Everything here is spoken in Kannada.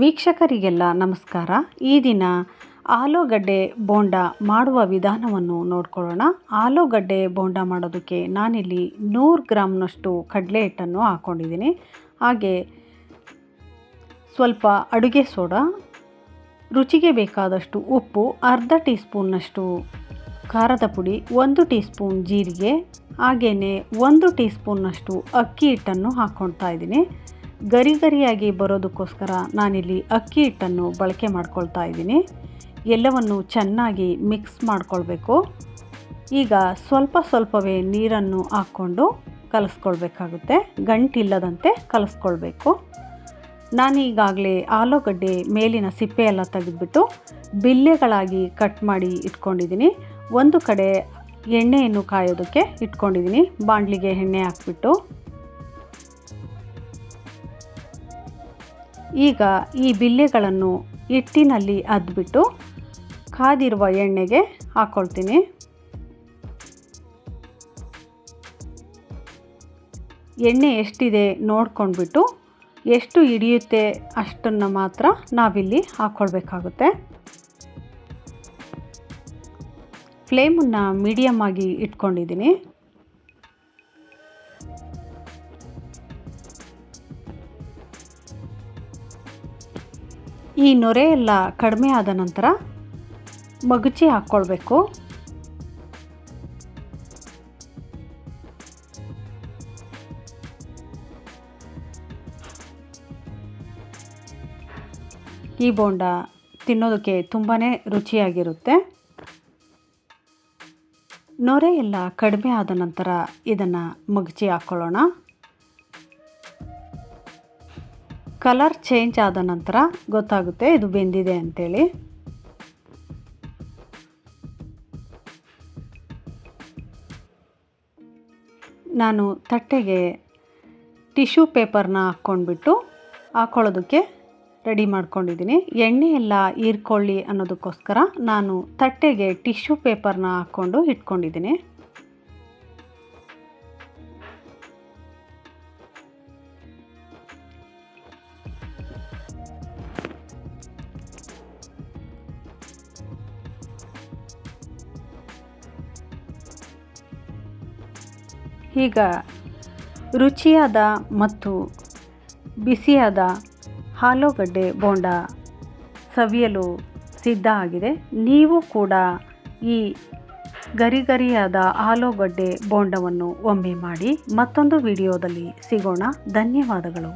ವೀಕ್ಷಕರಿಗೆಲ್ಲ ನಮಸ್ಕಾರ. ಈ ದಿನ ಆಲೂಗಡ್ಡೆ ಬೋಂಡ ಮಾಡುವ ವಿಧಾನವನ್ನು ನೋಡ್ಕೊಳ್ಳೋಣ. ಆಲೂಗಡ್ಡೆ ಬೋಂಡ ಮಾಡೋದಕ್ಕೆ ನಾನಿಲ್ಲಿ 100 ಗ್ರಾಮ್ನಷ್ಟು ಕಡಲೆ ಹಿಟ್ಟನ್ನು ಹಾಕ್ಕೊಂಡಿದ್ದೀನಿ. ಹಾಗೆ ಸ್ವಲ್ಪ ಅಡುಗೆ ಸೋಡಾ, ರುಚಿಗೆ ಬೇಕಾದಷ್ಟು ಉಪ್ಪು, ಅರ್ಧ ಟೀ ಸ್ಪೂನ್ನಷ್ಟು ಖಾರದ ಪುಡಿ, 1 ಟೀ ಸ್ಪೂನ್ ಜೀರಿಗೆ, ಹಾಗೆಯೇ 1 ಟೀ ಸ್ಪೂನ್ನಷ್ಟು ಅಕ್ಕಿ ಹಿಟ್ಟನ್ನು ಹಾಕ್ಕೊಳ್ತಾ ಇದ್ದೀನಿ. ಗರಿಯಾಗಿ ಬರೋದಕ್ಕೋಸ್ಕರ ನಾನಿಲ್ಲಿ ಅಕ್ಕಿ ಹಿಟ್ಟನ್ನು ಬಳಕೆ ಮಾಡ್ಕೊಳ್ತಾ ಇದ್ದೀನಿ. ಎಲ್ಲವನ್ನು ಚೆನ್ನಾಗಿ ಮಿಕ್ಸ್ ಮಾಡ್ಕೊಳ್ಬೇಕು. ಈಗ ಸ್ವಲ್ಪವೇ ನೀರನ್ನು ಹಾಕ್ಕೊಂಡು ಕಲಿಸ್ಕೊಳ್ಬೇಕಾಗುತ್ತೆ. ಗಂಟಿಲ್ಲದಂತೆ ಕಲಿಸ್ಕೊಳ್ಬೇಕು. ನಾನೀಗಾಗಲೇ ಆಲೂಗಡ್ಡೆ ಮೇಲಿನ ಸಿಪ್ಪೆ ಎಲ್ಲ ತೆಗೆದುಬಿಟ್ಟು ಬಿಲ್ಲೆಗಳಾಗಿ ಕಟ್ ಮಾಡಿ ಇಟ್ಕೊಂಡಿದ್ದೀನಿ. ಒಂದು ಕಡೆ ಎಣ್ಣೆಯನ್ನು ಕಾಯೋದಕ್ಕೆ ಇಟ್ಕೊಂಡಿದ್ದೀನಿ. ಬಾಣಲಿಗೆ ಎಣ್ಣೆ ಹಾಕ್ಬಿಟ್ಟು ಈಗ ಈ ಬಿಲ್ಲೆಗಳನ್ನು ಹಿಟ್ಟಿನಲ್ಲಿ ಅದ್ಬಿಟ್ಟು ಕಾದಿರುವ ಎಣ್ಣೆಗೆ ಹಾಕ್ಕೊಳ್ತೀನಿ. ಎಣ್ಣೆ ಎಷ್ಟಿದೆ ನೋಡ್ಕೊಂಡ್ಬಿಟ್ಟು ಎಷ್ಟು ಹಿಡಿಯುತ್ತೆ ಅಷ್ಟನ್ನು ಮಾತ್ರ ನಾವಿಲ್ಲಿ ಹಾಕ್ಕೊಳ್ಬೇಕಾಗುತ್ತೆ. ಫ್ಲೇಮನ್ನು ಮೀಡಿಯಮ್ ಆಗಿ ಇಟ್ಕೊಂಡಿದ್ದೀನಿ. ಈ ನೊರೆ ಎಲ್ಲ ಕಡಿಮೆ ಆದ ನಂತರ ಮಗುಚಿ ಹಾಕ್ಕೊಳ್ಬೇಕು. ಈ ಬೋಂಡ ತಿನ್ನೋದಕ್ಕೆ ತುಂಬಾ ರುಚಿಯಾಗಿರುತ್ತೆ. ನೊರೆ ಎಲ್ಲ ಕಡಿಮೆ ಆದ ನಂತರ ಇದನ್ನು ಮಗುಚಿ ಹಾಕ್ಕೊಳ್ಳೋಣ. ಕಲರ್ ಚೇಂಜ್ ಆದ ನಂತರ ಗೊತ್ತಾಗುತ್ತೆ ಇದು ಬೆಂದಿದೆ ಅಂಥೇಳಿ. ನಾನು ತಟ್ಟೆಗೆ ಟಿಶ್ಯೂ ಪೇಪರ್ನ ಹಾಕ್ಕೊಳ್ಳೋದಕ್ಕೆ ರೆಡಿ ಮಾಡ್ಕೊಂಡಿದ್ದೀನಿ. ಎಣ್ಣೆ ಎಲ್ಲ ಹೀರ್ಕೊಳ್ಳಿ ಅನ್ನೋದಕ್ಕೋಸ್ಕರ ನಾನು ತಟ್ಟೆಗೆ ಟಿಶ್ಯೂ ಪೇಪರ್ನ ಹಾಕ್ಕೊಂಡು ಇಟ್ಕೊಂಡಿದ್ದೀನಿ. ಈಗ ರುಚಿಯಾದ ಮತ್ತು ಬಿಸಿಯಾದ ಆಲೂಗಡ್ಡೆ ಬೋಂಡ ಸವಿಯಲು ಸಿದ್ಧ ಆಗಿದೆ. ನೀವು ಕೂಡ ಈ ಗರಿಯಾದ ಆಲೂಗಡ್ಡೆ ಬೋಂಡವನ್ನು ಒಮ್ಮೆ ಮಾಡಿ. ಮತ್ತೊಂದು ವಿಡಿಯೋದಲ್ಲಿ ಸಿಗೋಣ. ಧನ್ಯವಾದಗಳು.